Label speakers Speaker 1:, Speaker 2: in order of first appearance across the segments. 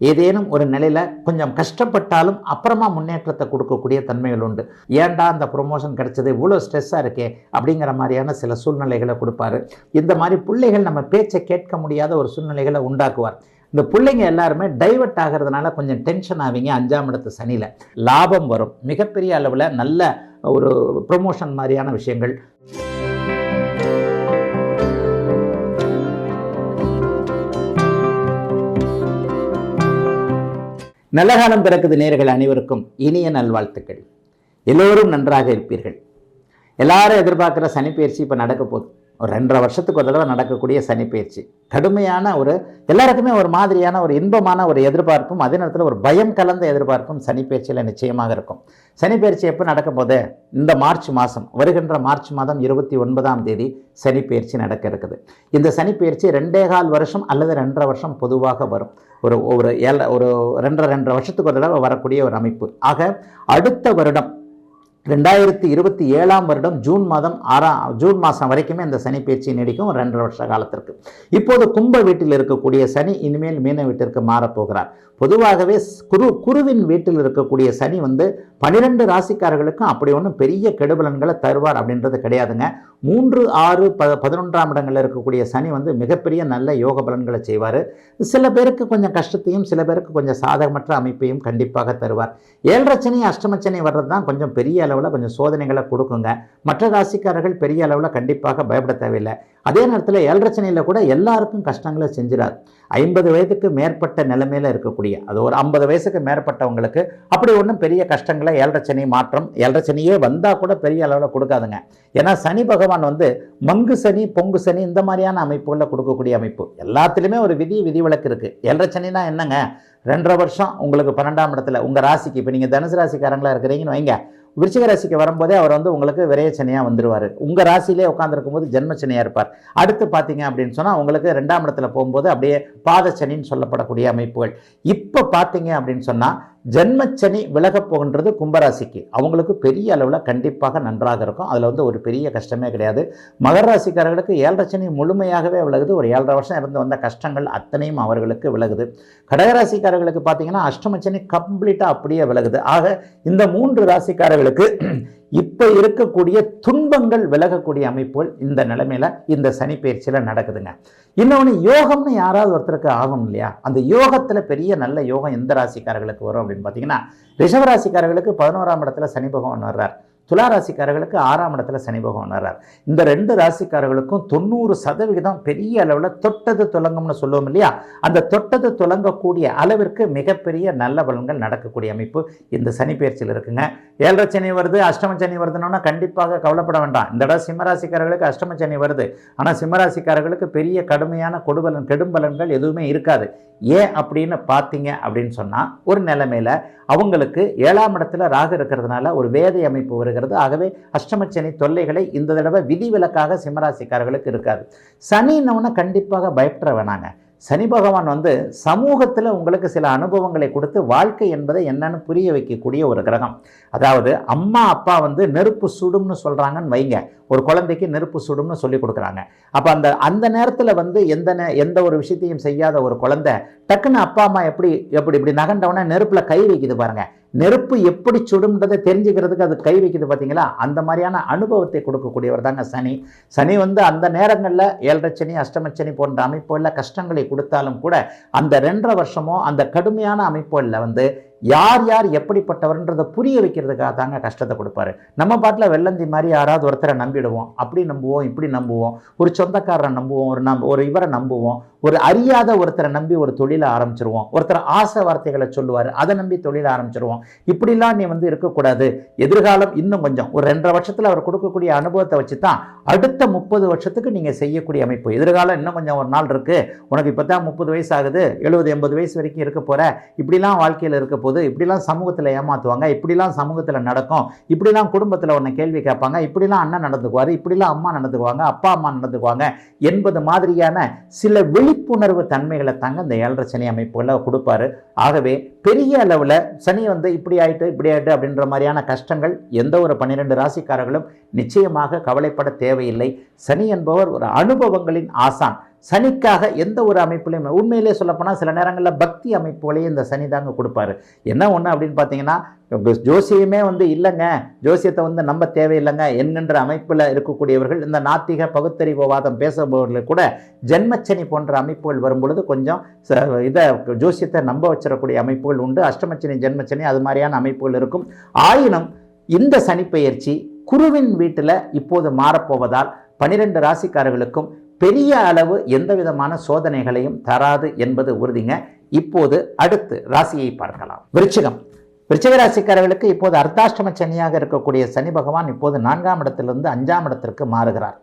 Speaker 1: ஏதேனும் ஒரு நிலையில் கொஞ்சம் கஷ்டப்பட்டாலும் அப்புறமா முன்னேற்றத்தை கொடுக்கக்கூடிய தன்மைகள் உண்டு. ஏன்டா அந்த ப்ரொமோஷன் கிடைச்சது, இவ்வளோ ஸ்ட்ரெஸ்ஸாக இருக்கே அப்படிங்கிற மாதிரியான சில சூழ்நிலைகளை கொடுப்பாரு. இந்த மாதிரி பிள்ளைகள் நம்ம பேச்சை கேட்க முடியாத ஒரு சூழ்நிலைகளை உண்டாக்குவார். இந்த பிள்ளைங்க எல்லாருமே டைவர்ட் ஆகிறதுனால கொஞ்சம் டென்ஷன் ஆவீங்க. 5ஆம் இடத்து சனியில் லாபம் வரும், மிகப்பெரிய அளவில் நல்ல ஒரு ப்ரொமோஷன் மாதிரியான விஷயங்கள். நல்ல காலம் பிறக்குது நேயர்கள் அனைவருக்கும் இனிய நல்வாழ்த்துக்கள். எல்லோரும் நன்றாக இருப்பீர்கள். எல்லாரும் எதிர்பார்க்குற சனிப்பெயர்ச்சி இப்போ நடக்க போகுது. ஒரு 2.5 வருஷத்துக்கு ஒரு தடவை நடக்கக்கூடிய சனிப்பெயர்ச்சி கடுமையான ஒரு எல்லாருக்குமே ஒரு மாதிரியான ஒரு இன்பமான ஒரு எதிர்பார்ப்பும், அதே நேரத்தில் ஒரு பயம் கலந்த எதிர்பார்ப்பும் சனிப்பெயர்ச்சியில் நிச்சயமாக இருக்கும். சனிப்பெயர்ச்சி எப்போ நடக்க போது? இந்த மார்ச் மாதம், வருகின்ற மார்ச் மாதம் 29ஆம் தேதி சனிப்பெயர்ச்சி நடக்க இருக்குது. இந்த சனிப்பெயர்ச்சி 2.25 வருஷம் அல்லது 2.5 வருஷம் பொதுவாக வரும். ஒரு 2.5 வருஷத்துக்கு ஒரு தடவை வரக்கூடிய ஒரு அமைப்பு. ஆக அடுத்த வருடம் 2027ஆம் வருடம் ஜூன் மாதம் வரைக்குமே இந்த சனி பயிற்சி நீடிக்கும், 2.5 வருஷ காலத்திற்கு. இப்போது கும்ப வீட்டில் இருக்கக்கூடிய சனி இனிமேல் மீன வீட்டிற்கு மாறப்போகிறார். பொதுவாகவே குருவின் வீட்டில் இருக்கக்கூடிய சனி 12 ராசிக்காரர்களுக்கும் அப்படி ஒன்றும் பெரிய கெடுபலன்களை தருவார் அப்படின்றது கிடையாதுங்க. 3, 6, 11ஆம் இடங்களில் இருக்கக்கூடிய சனி மிகப்பெரிய நல்ல யோக பலன்களை செய்வார். சில பேருக்கு கொஞ்சம் கஷ்டத்தையும் சில பேருக்கு கொஞ்சம் சாதகமற்ற அமைப்பையும் கண்டிப்பாக தருவார். 7.5 சனி அஷ்டமச்சனி வர்றது தான் கொஞ்சம் பெரிய அளவில் கொஞ்சம் சோதனைகளை கொடுக்குங்க. மற்ற ராசிக்காரர்கள் பெரிய அளவில் கண்டிப்பாக பயப்பட தேவையில்லை. அதே நேரத்தில் 7.5 சனியில் கூட எல்லாருக்கும் கஷ்டங்களை செஞ்சிடாது. 50 வயதுக்கு மேற்பட்ட நிலைமையில் இருக்கக்கூடிய, அது ஒரு 50 வயசுக்கு மேற்பட்டவங்களுக்கு அப்படி ஒன்றும் பெரிய கஷ்டங்களை 7.5 சனி மாற்றம் 7.5 சனியே வந்தால் கூட பெரிய அளவில் கொடுக்காதுங்க. ஏன்னா சனி பகவான் மங்கு சனி, பொங்கு சனி இந்த மாதிரியான அமைப்புகளில் கொடுக்கக்கூடிய அமைப்பு. எல்லாத்துலேயுமே ஒரு விதிவிலக்கு இருக்குது. 7.5 சனினா என்னங்க? 2.5 வருஷம் உங்களுக்கு 12ஆம் இடத்துல உங்கள் ராசிக்கு, இப்போ நீங்கள் தனுசு ராசிக்காரங்களாக இருக்கிறீங்கன்னு வைங்க, விருச்சிக ராசிக்கு வரும்போதே அவர் உங்களுக்கு விரையச்சனியாக வந்துடுவார். உங்கள் ராசியிலே உட்காந்துருக்கும் போது ஜென்மச்சனியாக இருப்பார். அடுத்து பார்த்தீங்க அப்படின்னு சொன்னால் உங்களுக்கு 2ஆம் இடத்துல போகும்போது அப்படியே பாதச்சனின்னு சொல்லப்படக்கூடிய அமைப்புகள். இப்போ பார்த்தீங்க அப்படின்னு சொன்னால் ஜென்மச்சனி விலகப் போகின்றது கும்பராசிக்கு. அவங்களுக்கு பெரிய அளவில் கண்டிப்பாக நன்றாக இருக்கும். அதில் ஒரு பெரிய கஷ்டமே கிடையாது. மகர ராசிக்காரர்களுக்கு 7.5 சனி முழுமையாகவே விலகுது. ஒரு 7.5 வருஷம் இருந்து வந்த கஷ்டங்கள் அத்தனையும் அவர்களுக்கு விலகுது. கடகராசிக்காரர்களுக்கு பார்த்தீங்கன்னா அஷ்டமச்சனி கம்ப்ளீட்டாக அப்படியே விலகுது. ஆக இந்த 3 ராசிக்காரர்களுக்கு இப்போ இருக்கக்கூடிய துன்பங்கள் விலகக்கூடிய அமைப்புகள் இந்த நிலைமையில இந்த சனி பயிற்சியில் நடக்குதுங்க. இன்னொன்று, யோகம்னு யாராவது ஒருத்தருக்கு ஆகும் இல்லையா? அந்த யோகத்தில் பெரிய நல்ல யோகம் எந்த ராசிக்காரர்களுக்கு வரும் அப்படின்னு பார்த்தீங்கன்னா, ரிஷபராசிக்காரர்களுக்கு 11ஆம் இடத்துல சனி பகவான் வர்றார். துலா ராசிக்காரர்களுக்கு 6ஆம் இடத்துல சனி பகவான் வர்றார். இந்த 2 ராசிக்காரர்களுக்கும் 90% பெரிய அளவில் தொட்டது துலங்கம்னு சொல்லுவோம் இல்லையா? அந்த தொட்டது துலங்கக்கூடிய அளவிற்கு மிகப்பெரிய நல்ல பலன்கள் நடக்கக்கூடிய அமைப்பு இந்த சனி பயிற்சியில் இருக்குங்க. 7.5 சனி வருது, அஷ்டம சனி வருதுன்னா கண்டிப்பாக கவலைப்பட வேண்டாம். இந்த தடவை சிம்மராசிக்காரர்களுக்கு அஷ்டம சனி வருது. ஆனால் சிம்மராசிக்காரர்களுக்கு பெரிய கடுமையான கெடும்பலன்கள் எதுவுமே இருக்காது. ஏன் அப்படின்னு பார்த்தீங்க அப்படின்னு சொன்னால், ஒரு நிலைமையில் அவங்களுக்கு 7ஆம் இடத்துல ராகு இருக்கிறதுனால ஒரு வேதை அமைப்பு வருகிறது. ஆகவே அஷ்டமச்சனி தொல்லைகளை இந்த தடவை விதிவிலக்காக சிம்மராசிக்காரர்களுக்கு இருக்காது. சனின்னு கண்டிப்பாக பயப்பட வேணாங்க. சனி பகவான் சமூகத்தில் உங்களுக்கு சில அனுபவங்களை கொடுத்து வாழ்க்கை என்பதை என்னன்னு புரிய வைக்கக்கூடிய ஒரு கிரகம். அதாவது அம்மா அப்பா நெருப்பு சுடும்னு சொல்கிறாங்கன்னு வைங்க, ஒரு குழந்தைக்கு நெருப்பு சுடும்னு சொல்லி கொடுக்குறாங்க. அப்போ அந்த நேரத்தில் எந்த ஒரு விஷயத்தையும் செய்யாத ஒரு குழந்தை டக்குன்னு அப்பா அம்மா இப்படி நகண்டவுடனே நெருப்பில் கை வைக்குது பாருங்க. நெருப்பு எப்படி சுடும்ன்றதை தெரிஞ்சுக்கிறதுக்கு அது கை வைக்குது பார்த்தீங்களா? அந்த மாதிரியான அனுபவத்தை கொடுக்கக்கூடியவர் தாங்க சனி. சனி அந்த நேரங்களில் 7.5 சனி அஷ்டமச்சனி போன்ற அமைப்புகளில் கஷ்டங்களை கொடுத்தாலும் கூட அந்த 2.5 வருஷமோ அந்த கடுமையான அமைப்புகளில் யார் எப்படிப்பட்டவர்ன்றதை புரிய வைக்கிறதுக்காக தாங்க கஷ்டத்தை கொடுப்பாரு. நம்ம பாட்டில் வெள்ளந்தி மாதிரி யாராவது ஒருத்தரை நம்பிடுவோம், அப்படி நம்புவோம், இப்படி நம்புவோம், ஒரு சொந்தக்காரரை நம்புவோம், ஒரு இவரை நம்புவோம், ஒரு அறியாத ஒருத்தரை நம்பி ஒரு தொழிலை ஆரம்பிச்சிருவோம், ஒருத்தர் ஆசை வார்த்தைகளை சொல்லுவார், அதை நம்பி தொழிலை ஆரம்பிச்சிருவோம். இப்படிலாம் நீ இருக்கக்கூடாது. எதிர்காலம் இன்னும் கொஞ்சம் ஒரு 2.5 வருஷத்தில் அவர் கொடுக்கக்கூடிய அனுபவத்தை வச்சு தான் அடுத்த 30 வருஷத்துக்கு நீங்கள் செய்யக்கூடிய அமைப்பு. எதிர்காலம் இன்னும் கொஞ்சம் ஒரு நாள் இருக்கு, உனக்கு இப்போ தான் 30 வயசு ஆகுது, 70-80 வயசு வரைக்கும் இருக்க போற, இப்படிலாம் வாழ்க்கையில் இருக்க போது, இப்படிலாம் சமூகத்தில் ஏமாத்துவாங்க, இப்படிலாம் சமூகத்தில் நடக்கும், இப்படிலாம் குடும்பத்தில் உன்னை கேள்வி கேட்பாங்க, இப்படிலாம் அண்ணன் நடந்துக்குவார், இப்படிலாம் அம்மா நடந்துக்குவாங்க, அப்பா அம்மா நடந்துக்குவாங்க என்பது மாதிரியான சில விழிப்புணர்வு தன்மைகளை தாங்க இந்த 7.5 சனி அமைப்புகளை கொடுப்பாரு. ஆகவே பெரிய அளவில் சனி இப்படி ஆயிட்டு அப்படின்ற மாதிரியான கஷ்டங்கள் எந்த ஒரு 12 ராசிக்காரர்களும் நிச்சயமாக கவலைப்பட தேவையில்லை. சனி என்பவர் ஒரு அனுபவங்களின் ஆசான். சனிக்காக எந்த ஒரு அமைப்புலையும் உண்மையிலே சொல்லப்போனால் சில நேரங்களில் பக்தி அமைப்புகளையும் இந்த சனி தாங்க கொடுப்பாரு. என்ன ஒன்று அப்படின்னு பார்த்தீங்கன்னா, ஜோசியமே இல்லைங்க, ஜோசியத்தை நம்ப தேவையில்லைங்க என்கின்ற அமைப்பில் இருக்கக்கூடியவர்கள், இந்த நாத்திக பகுத்தறிவுவாதம் பேசுபவர்கள் கூட ஜென்மச்சனி போன்ற அமைப்புகள் வரும்பொழுது கொஞ்சம் இதை ஜோசியத்தை நம்ப வச்சிடக்கூடிய அமைப்புகள் உண்டு. அஷ்டமச்சனி, ஜென்மச்சனி அது மாதிரியான அமைப்புகள் இருக்கும். ஆயினும் இந்த சனிப்பெயர்ச்சி குருவின் வீட்டில் இப்போது மாறப்போவதால் 12 ராசிக்காரர்களுக்கும் பெரிய அளவு எந்த விதமான சோதனைகளையும் தராது என்பது உறுதிங்க. இப்போது அடுத்து ராசியை பார்க்கலாம். விருச்சிக ராசிக்காரர்களுக்கு இப்போது அர்த்தாஷ்டம சனியாக இருக்கக்கூடிய சனி பகவான் இப்போது 4ஆம் இடத்திலிருந்து 5ஆம் இடத்திற்கு மாறுகிறார்.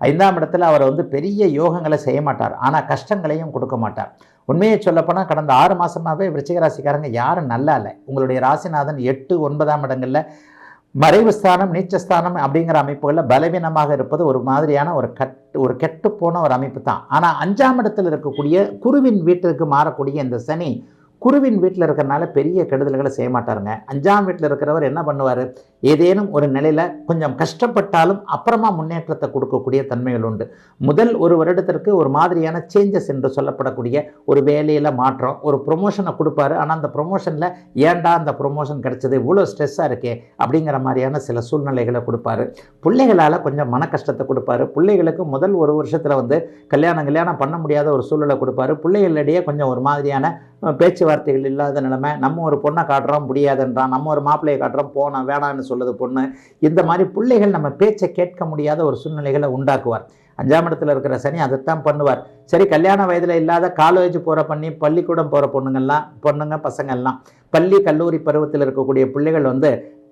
Speaker 1: 5ஆம் இடத்துல அவர் பெரிய யோகங்களை செய்ய மாட்டார், ஆனால் கஷ்டங்களையும் கொடுக்க மாட்டார். உண்மையை சொல்லப்போனால் கடந்த 6 மாதமாகவே விருச்சிக ராசிக்காரங்க யாரும் நல்லா இல்லை. உங்களுடைய ராசிநாதன் 8, 9ஆம் இடங்களில் மறைவு ஸ்தானம், நீச்சஸ்தானம் அப்படிங்கிற அமைப்புகளில் பலவீனமாக இருப்பது ஒரு மாதிரியான ஒரு கெட்டுப்போன ஒரு அமைப்பு தான். ஆனால் 5ஆம் இடத்தில் இருக்கக்கூடிய குருவின் வீட்டிற்கு மாறக்கூடிய இந்த சனி குருவின் வீட்டில் இருக்கிறனால பெரிய கெடுதல்களை செய்ய மாட்டாருங்க. 5ஆம் வீட்டில் இருக்கிறவர் என்ன பண்ணுவார், ஏதேனும் ஒரு நிலையில் கொஞ்சம் கஷ்டப்பட்டாலும் அப்புறமா முன்னேற்றத்தை கொடுக்கக்கூடிய தன்மைகள் உண்டு. முதல் ஒரு வருடத்திற்கு ஒரு மாதிரியான சேஞ்சஸ் என்று சொல்லப்படக்கூடிய ஒரு வேலையில் மாற்றம், ஒரு ப்ரொமோஷனை கொடுப்பாரு. ஆனால் அந்த ப்ரொமோஷனில் ஏன்டா அந்த ப்ரொமோஷன் கிடைச்சது, இவ்வளோ ஸ்ட்ரெஸ்ஸாக இருக்கே அப்படிங்கிற மாதிரியான சில சூழ்நிலைகளை கொடுப்பாரு. பிள்ளைகளால் கொஞ்சம் மன கஷ்டத்தை கொடுப்பாரு. பிள்ளைகளுக்கு முதல் ஒரு வருஷத்தில் கல்யாணம் பண்ண முடியாத ஒரு சூழ்நிலை கொடுப்பாரு. பிள்ளைகளிடையே கொஞ்சம் ஒரு மாதிரியான பேச்சுவார்த்தைகள் இல்லாத நிலைமை. நம்ம ஒரு பொண்ணை காட்டுறோம் முடியாதுன்றான், நம்ம ஒரு மாப்பிள்ளையை காட்டுறோம் போன வேணான்னு சொல்லுது பொண்ணு. இந்த மாதிரி பிள்ளைகள் நம்ம பேச்சை கேட்க முடியாத ஒரு சூழ்நிலைகளை உண்டாக்குவார். 5ஆம் இடத்துல இருக்கிற சனி அதைத்தான் பண்ணுவார். சரி, கல்யாண வயதில் இல்லாத காலேஜ் போகிற பள்ளிக்கூடம் போகிற பொண்ணுங்க பசங்கள்லாம் பள்ளி கல்லூரி பருவத்தில் இருக்கக்கூடிய பிள்ளைகள்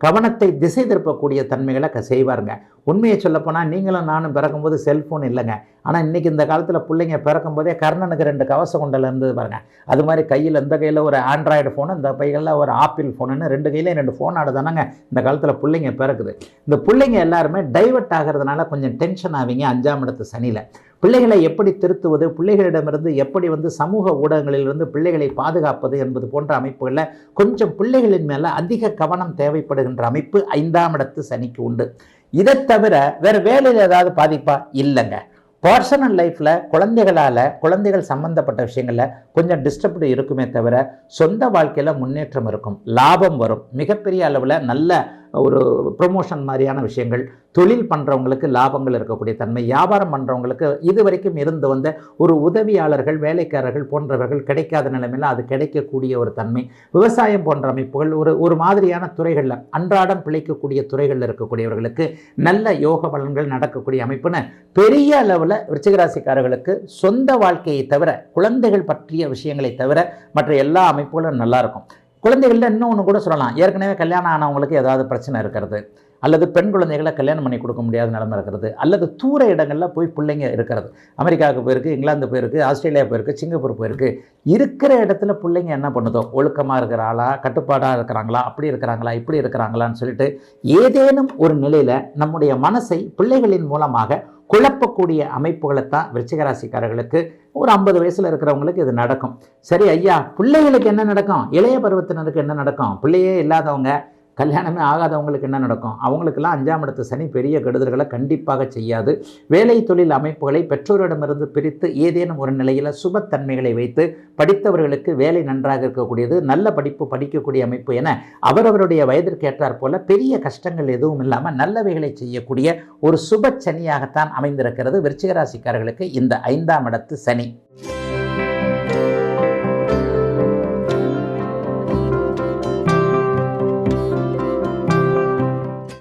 Speaker 1: கவனத்தை திசை திருப்பக்கூடிய தன்மைகளை செய்வாருங்க. உண்மையை சொல்லப்போனால் நீங்களும் நானும் பிறக்கும்போது செல்ஃபோன் இல்லைங்க. ஆனால் இன்றைக்கி இந்த காலத்தில் பிள்ளைங்க பிறக்கும் போதே கர்ணனுக்கு 2 கவச குண்டல் இருந்தது பாருங்க. அது மாதிரி கையில் இந்த கையில் ஒரு ஆண்ட்ராய்டு ஃபோனு, இந்த கையில் ஒரு ஆப்பிள் ஃபோனுன்னு 2 கையிலையும் 2 ஃபோன் ஆடுதானங்க இந்த காலத்தில் பிள்ளைங்க பிறக்குது. இந்த பிள்ளைங்க எல்லாருமே டைவர்ட் ஆகிறதுனால கொஞ்சம் டென்ஷன் ஆவீங்க 5ஆம் இடத்து சனியில். பிள்ளைகளை எப்படி திருத்துவது, பிள்ளைகளிடமிருந்து எப்படி சமூக ஊடகங்களிலிருந்து பிள்ளைகளை பாதுகாப்பது என்பது போன்ற அமைப்புகளில் கொஞ்சம் பிள்ளைகளின் மேலே அதிக கவனம் தேவைப்படுகின்ற அமைப்பு 5ஆம் இடத்து சனிக்கு உண்டு. இதை தவிர வேறு வேலையில் ஏதாவது பாதிப்பா இல்லைங்க. பர்சனல் லைஃப்பில் குழந்தைகள் சம்பந்தப்பட்ட விஷயங்களில் கொஞ்சம் டிஸ்டர்ப்டு இருக்குமே தவிர சொந்த வாழ்க்கையில் முன்னேற்றம் இருக்கும், லாபம் வரும், மிகப்பெரிய அளவில் நல்ல ஒரு ப்ரொமோஷன் மாதிரியான விஷயங்கள், தொழில் பண்ணுறவங்களுக்கு லாபங்கள் இருக்கக்கூடிய தன்மை, வியாபாரம் பண்ணுறவங்களுக்கு இதுவரைக்கும் இருந்து வந்த ஒரு உதவியாளர்கள், வேலைக்காரர்கள் போன்றவர்கள் கிடைக்காத நிலைமையில் அது கிடைக்கக்கூடிய ஒரு தன்மை, விவசாயம் போன்ற அமைப்புகள் ஒரு மாதிரியான துறைகளில் அன்றாடம் பிழைக்கக்கூடிய துறைகளில் இருக்கக்கூடியவர்களுக்கு நல்ல யோக பலன்கள் நடக்கக்கூடிய அமைப்புன்னு பெரிய அளவில் விருச்சிகராசிக்காரர்களுக்கு சொந்த வாழ்க்கையை தவிர குழந்தைகள் பற்றிய விஷயங்களை தவிர மற்ற எல்லா அமைப்புகளும் நல்லாயிருக்கும். குழந்தைகளில் இன்னொன்று கூட சொல்லலாம், ஏற்கனவே கல்யாணம் ஆனவங்களுக்கு ஏதாவது பிரச்சனை இருக்கிறது, அல்லது பெண் குழந்தைகளை கல்யாணம் பண்ணி கொடுக்க முடியாத நிலைமை இருக்கிறது, அல்லது தூர இடங்களில் போய் பிள்ளைங்க இருக்கிறது. அமெரிக்காவுக்கு போயிருக்கு, இங்கிலாந்து போயிருக்கு, ஆஸ்திரேலியா போயிருக்கு, சிங்கப்பூர் போயிருக்கு. இருக்கிற இடத்துல பிள்ளைங்க என்ன பண்ணுதோ, ஒழுக்கமாக இருக்கிறாங்களா, கட்டுப்பாடாக இருக்கிறாங்களா, அப்படி இருக்கிறாங்களா, இப்படி இருக்கிறாங்களான்னு சொல்லிட்டு ஏதேனும் ஒரு நிலையில் நம்முடைய மனசை பிள்ளைகளின் மூலமாக குழப்பக்கூடிய அமைப்புகளைத்தான் விருச்சிகராசிக்காரர்களுக்கு ஒரு 50 வயசில் இருக்கிறவங்களுக்கு இது நடக்கும். சரி ஐயா, பிள்ளைகளுக்கு என்ன நடக்கும், இளைய பருவத்தினருக்கு என்ன நடக்கும், பிள்ளையே இல்லாதவங்க கல்யாணமே ஆகாதவங்களுக்கு என்ன நடக்கும், அவங்களுக்கெல்லாம் 5ஆம் இடத்து சனி பெரிய கெடுதல்களை கண்டிப்பாக செய்யாது. வேலை தொழில் அமைப்புகளை பெற்றோரிடமிருந்து பிரித்து ஏதேனும் ஒரு நிலையில் சுபத்தன்மைகளை வைத்து படித்தவர்களுக்கு வேலை நன்றாக இருக்கக்கூடியது, நல்ல படிப்பு படிக்கக்கூடிய அமைப்பு என அவரவருடைய வயதிற்கு ஏற்றாற் போல பெரிய கஷ்டங்கள் எதுவும் இல்லாமல் நல்லவைகளை செய்யக்கூடிய ஒரு சுப சனியாகத்தான் அமைந்திருக்கிறது விருச்சிகராசிக்காரர்களுக்கு இந்த 5ஆம் இடத்து சனி.